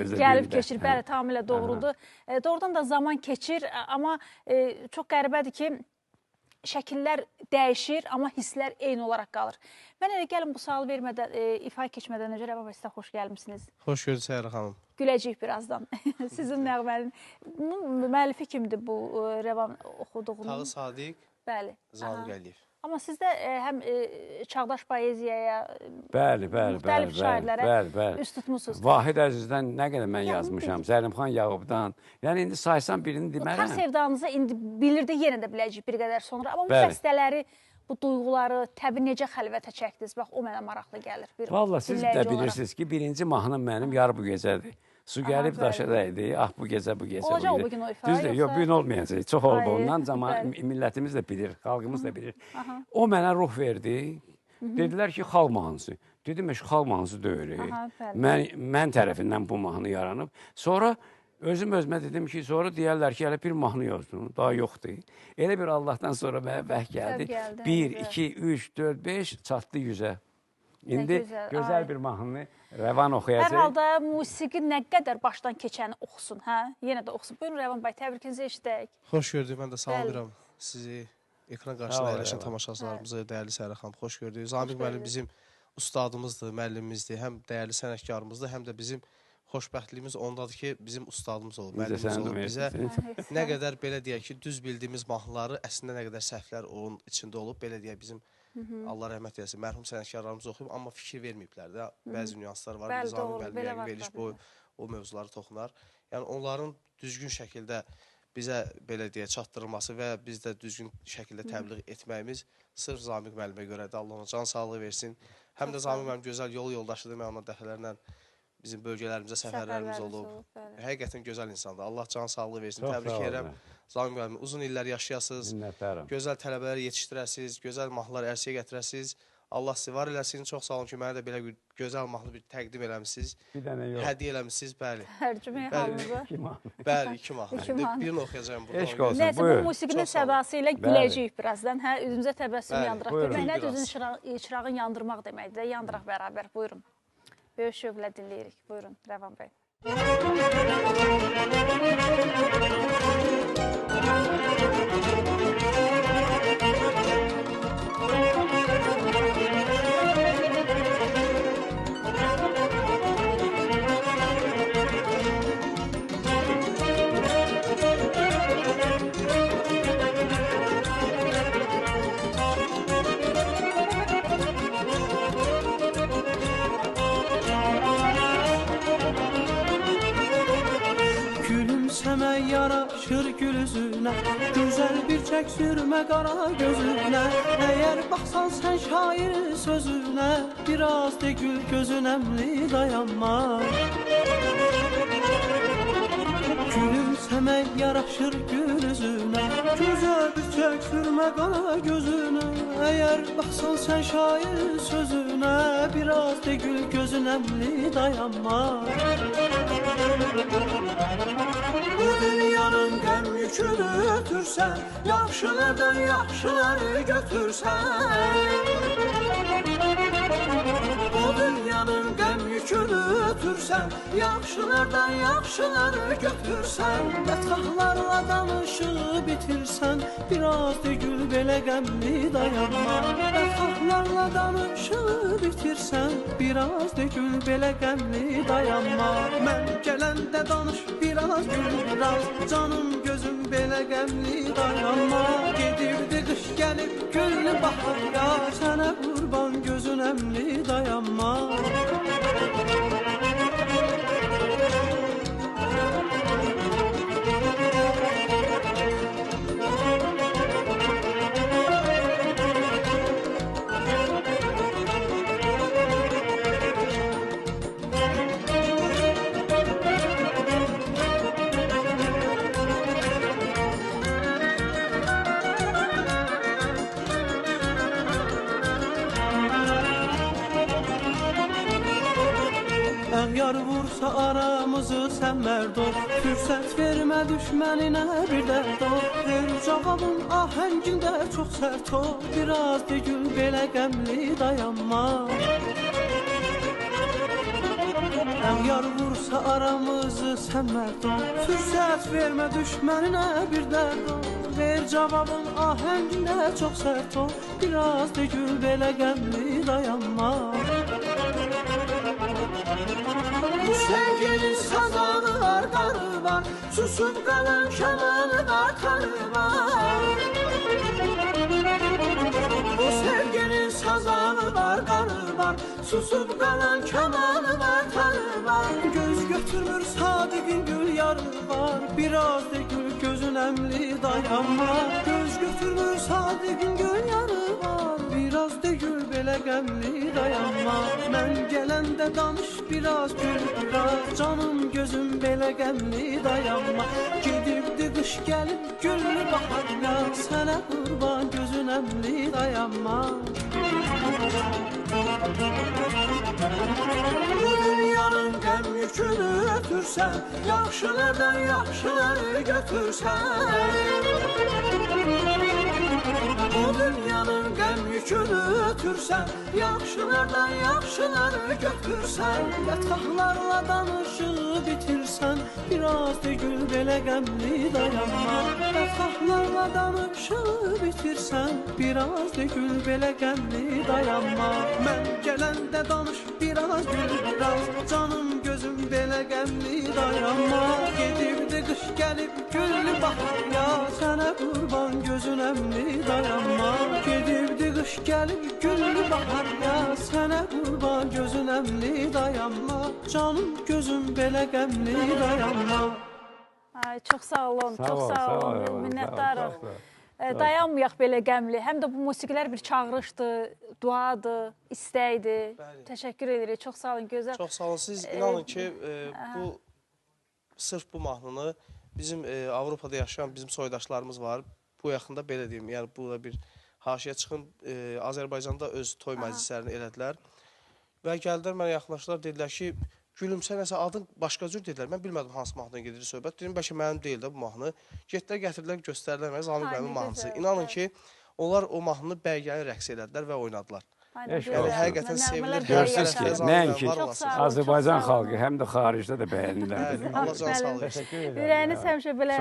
gəlib keçir. Bəli, tamamilə doğrudur. Doğrudan da zaman keçir, amma çox qəribədir ki, şəkillər dəyişir, amma hisslər eyni olaraq qalır. Mən elə gəlin bu sualı vermədən, ifaya keçmədən öncə Rəvan bəy, sizə xoş gəlmişsiniz. Xoş gördük Səhra xanım. Güləcəyik birazdan. Sizin nəğmənin müəllifi kimdir bu Rəvan oxuduğunun? Tağı Sadiq, Zamiq Əliyev. Amma sizdə həm çağdaş poeziyaya, bəli, müxtəlif şairlərə üst tutmuşsunuz. Vahid Əzizdən nə qədər mən yazmışam, Zəlimxan Yağubdan. Yəni, indi saysam birini demərəm. Kar sevdanızı indi bilirdi, yenə də biləcək bir qədər sonra. Amma bu bəstələri, bu duyğuları, təbii necə xəlvətə çəkdiniz? Bax, o mənə maraqlı gəlir. Valla, siz də bilirsiniz ki, birinci mahnım mənim yar bu gecədir. Su gəlib daşa dəydi, ah bu gecə, bu gecə. Olacaq o bugün o ifa? Düzdür, yox, bugün olmayacaq. Çox oldu ondan, millətimiz də bilir, xalqımız da bilir. O mənə ruh verdi. Dedilər ki, xalq mahnısı. Dedim, xalq mahnısı deyil. Mən tərəfindən bu mahnı yaranıb. Sonra özümə dedim ki, sonra deyərlər ki, elə bir mahnı yazdın, daha yoxdur. Elə bir Allahdan sonra mənə vəh gəldi. 1, 2, 3, 4, 5 çatdı 100-ə. İndi gözəl bir mahnını Rəvan oxuyacaq. Hər halda musiqi nə qədər başdan keçəni oxusun, hə? Yenə də oxusun. Buyurun Rəvan bəy, təbrikinizi eşidək. Xoş gördük, mən də salamlayıram sizi, ekran qarşısında əyləşən tamaşaçılarımızı, dəyərli Səhra xanım, xoş gördük. Zamiq müəllim bizim ustadımızdır, müəllimimizdir, həm dəyərli sənətkarımızdır, həm də bizim xoşbəxtliyimiz ondadır ki, bizim ustadımız olub, müəllimimiz olub. Bizə nə qədər, belə deyək ki, düz bildiyimiz mahnıları, əslində nə qədər səhvlər onun içində olub, belə deyək, bizim Allah rəhmət eləsin, mərhum sənətkarlarımız oxuyub, amma fikir verməyiblər də. Bəzi nüanslar var, Zamiq müəllim veriliş o mövzuları toxunar. Yəni, onların düzgün şəkildə bizə, belə deyək, çatdırılması və biz də düzgün şəkildə təbliğ etməyimiz sırf Zamiq müəllimə görədir. Allah ona can sağlığı versin. Həm də Zamiq müəllim gözəl yol yoldaşıdır, mən ona dəfələrlə bizim bölgələrimizə səfərlərimiz olub. Həqiqətən gözəl insandır. Allah can sağlığı versin. Təbrik edirəm. Zamiq müəllim, uzun illər yaşayasınız, gözəl tələbələr yetişdirəsiniz, gözəl mahnılar ərsəyə gətirəsiniz. Allah sizi var eləsin. Çox sağ olun ki, mənə də belə bir gözəl mahnı bir təqdim eləmişsiniz. Bir dənə yox. Hədiyyə eləmişsiniz, bəli. Tərcüməyə halınıza. Bəli, 2 mahnı. Birini oxuyacağım burada. Eşq olsun, nəsə, buyur. bu musiqinin sədası ilə güləcəyik birazdan. Hə, üzümüzə təbəssüm yandıraq. Demək nədir üzün çırağın yandırmaq deməkdir. Yandıraq bərabər, buyurun. Böyük şövqlə dinləyirik. Buyurun, Rəvan bəy. Yaraşır gül üzünə, gözəl bir çək sürmə qara gözünə. Əgər baxsan sən şairin sözünə, biraz de gül gözün əmli dayanma. Gülümsəmək yaraşır gül üzünə, gözəl bir çək sürmə qara gözünə. Əgər baxsan sən şairin sözünə, biraz de gül gözün əmli dayanma. Bu dünyanın qəm yükünü ötürsən, yaxşılardan yaxşıları götürsən. Bu dünyanın qəm yükünü ötürsən, yaxşılardan yaxşıları götürsən. Bədxahlarla danışığı bitirsən, biraz da gül belə qəmli dayanma. Bədxahlarla danışığı bitirsən, biraz da gül belə qəmli dayanma. Mən gələndə danış biraz gül biraz, canım gözüm belə qəmli dayanma. Gedirdi qış gəlib güllü bahar ya, sənə qurban gözün əmli dayanma. Yar vursa aramızı sən mərd ol, fürsət vermə düşməninə bir dərd ol. Her cavabın ahəngində çox sərt ol, biraz de gül belə qəmli dayanma. Yar vursa aramızı sən mərd ol, fürsət vermə düşməninə bir dərd ol. Ver cavabın ahənginə çox sərt ol, biraz da gül belə qəmli dayanma. Bu sevginin sazanı var, qarı var, susub qalan kəmanı var, tarı var. Bu sevginin sazanı var, qarı var, susub qalan kəmanı var, tarı var. Göz götürmür sadiqin gül yarı var, biraz da gül gözün əmli dayanma. Göz götürmür sadiqin gül yarı var, biraz da gül belə qəmli dayanma. Mən gələndə danış biraz gül biraz, canım gözüm belə qəmli dayanma. Gedibdi qış gəlib güllü bahar ya, sənə qurban gözün əmli dayanma. Bu dünyanın qəm yükünü ötürsən, yaxşılardan yaxşıları götürsən. Bu dünyanın qəm yükünü ötürsən, yaxşılardan yaxşıları götürsən. Yataqlarla danışığı bitirsən, biraz da gül belə qəmli dayanma. Yataqlarla danışığı bitirsən, biraz da gül belə qəmli dayanma. Mən gələndə danış biraz gül biraz, canım gözüm belə qəmli dayanma. Gedibdi qış gəlib güllü bahar ya, sənə qurban gözün əmli dayanma. Gedibdi qış gəlib güllü bahar ya, sənə qurban gözün əmli dayanma. Canım gözüm belə qəmli dayanma. Ay, çox sağ olun, çox sağ olun, minnətdarıq. Dayanmayaq belə qəmli. Həm də bu musiqilər bir çağırışdır, duadır, istəkdir. Təşəkkür edirik, çox sağ olun, gözəl. Çox sağ olun. Siz inanın ki, sırf bu mahnını bizim Avropada yaşayan bizim soydaşlarımız var. Bu yaxında belə deyim, yəni bu da bir haşiyə çıxın, Azərbaycanda öz toy məclislərini elədilər. Və gəldilər, mənə yaxınlaşdılar, dedilər ki, gülümsə nəsə adın başqa cür dedilər. Mən bilmədim hansı mahnıdan gedir söhbət. Dedim, bəlkə mənim deyil də bu mahnı. Getdilər, gətirdilər, göstərdilər mənə Zamiq bəyimin mahnısı. İnanın ki, onlar o mahnını Bərgəni rəqs elədilər və oynadılar. Yəni həqiqətən sevilir. Görürsünüz ki, nəinki Azərbaycan xalqı, həm də xaricdə də bəyənirlər. Allah can sağlığı. Ürəyiniz həmişə belə